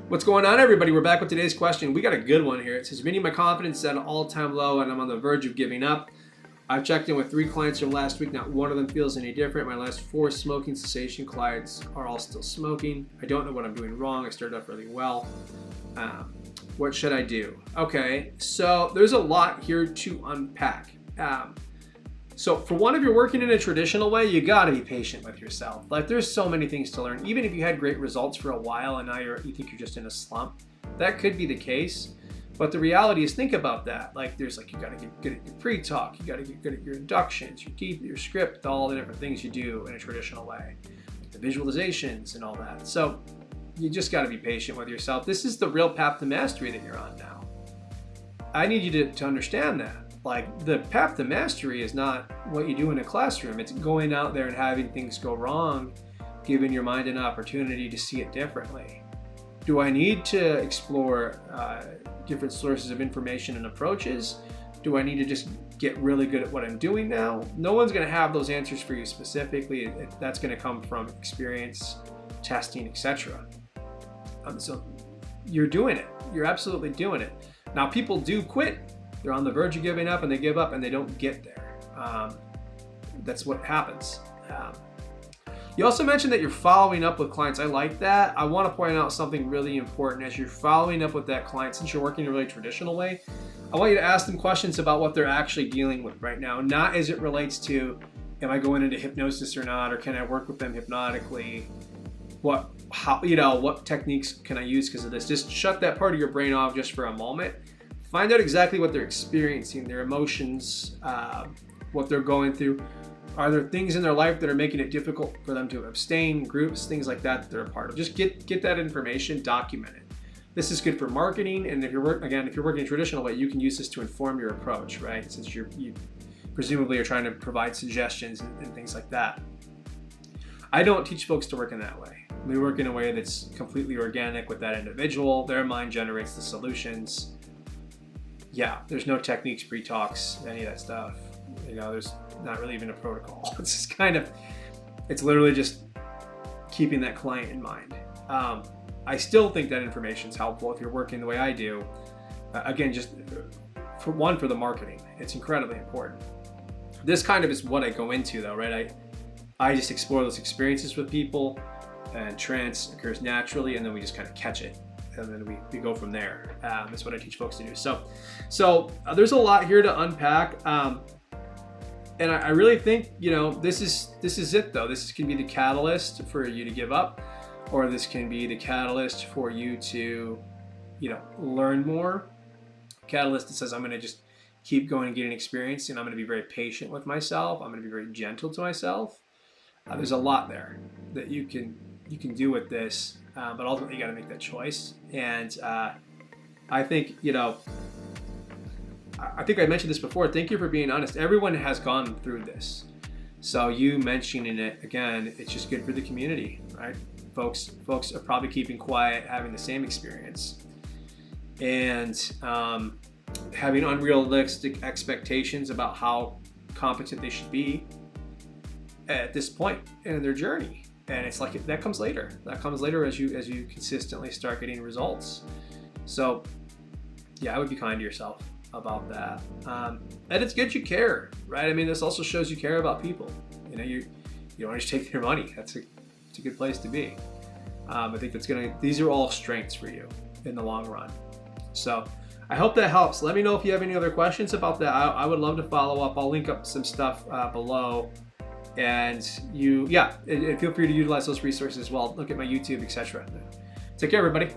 What's going on, everybody? We're back with today's question. We got a good one here. It says, meaning my confidence is at an all-time low and I'm on the verge of giving up. I've checked in with 3 clients from last week. Not one of them feels any different. My last 4 smoking cessation clients are all still smoking. I don't know what I'm doing wrong. I started off really well. What should I do? Okay, so there's a lot here to unpack. So for one, if you're working in a traditional way, you gotta be patient with yourself. Like, there's so many things to learn. Even if you had great results for a while and now you think you're just in a slump, that could be the case. But the reality is, think about that. Like, you gotta get good at your pre-talk, you gotta get good at your inductions, your script, all the different things you do in a traditional way, like the visualizations and all that. So you just gotta be patient with yourself. This is the real path to mastery that you're on now. I need you to understand that. Like, the path to mastery is not what you do in a classroom. It's going out there and having things go wrong, giving your mind an opportunity to see it differently. Do I need to explore different sources of information and approaches? Do I need to just get really good at what I'm doing now? No one's going to have those answers for you specifically. That's going to come from experience, testing, etc. So you're doing it. You're absolutely doing it. Now, people do quit. They're on the verge of giving up and they give up and they don't get there. That's what happens. You also mentioned that you're following up with clients. I like that. I want to point out something really important. As you're following up with that client, since you're working in a really traditional way, I want you to ask them questions about what they're actually dealing with right now, not as it relates to, am I going into hypnosis or not, or can I work with them hypnotically? What techniques can I use because of this? Just shut that part of your brain off just for a moment. Find out exactly what they're experiencing, their emotions, what they're going through. Are there things in their life that are making it difficult for them to abstain, groups, things like that they're a part of? Just get that information, document it. This is good for marketing, and if you're working a traditional way, you can use this to inform your approach, right? Since you presumably are trying to provide suggestions and things like that. I don't teach folks to work in that way. We work in a way that's completely organic with that individual. Their mind generates the solutions. Yeah, there's no techniques, pre-talks, any of that stuff. There's not really even a protocol. It's literally just keeping that client in mind. I still think that information is helpful if you're working the way I do. Again, just for the marketing, it's incredibly important. This kind of is what I go into though, right? I just explore those experiences with people, and trance occurs naturally, and then we just kind of catch it. And then we go from there. That's what I teach folks to do. So there's a lot here to unpack. And I really think, this is it though. This can be the catalyst for you to give up, or this can be the catalyst for you to, learn more. Catalyst that says, I'm going to just keep going and getting experience, and I'm going to be very patient with myself. I'm going to be very gentle to myself. There's a lot there that you can do with this. But ultimately you got to make that choice. And I think, I think I mentioned this before. Thank you for being honest. Everyone has gone through this. So you mentioning it, again, it's just good for the community, right? Folks are probably keeping quiet, having the same experience. And having unrealistic expectations about how competent they should be at this point in their journey. And it's like that comes later. That comes later as you consistently start getting results. So yeah, I would be kind to yourself about that. And it's good you care, right? I mean, this also shows you care about people. You don't want to just take their money. It's a good place to be. I think these are all strengths for you in the long run. So I hope that helps. Let me know if you have any other questions about that. I would love to follow up. I'll link up some stuff below. And feel free to utilize those resources as well. Look at my YouTube, etc. Take care, everybody.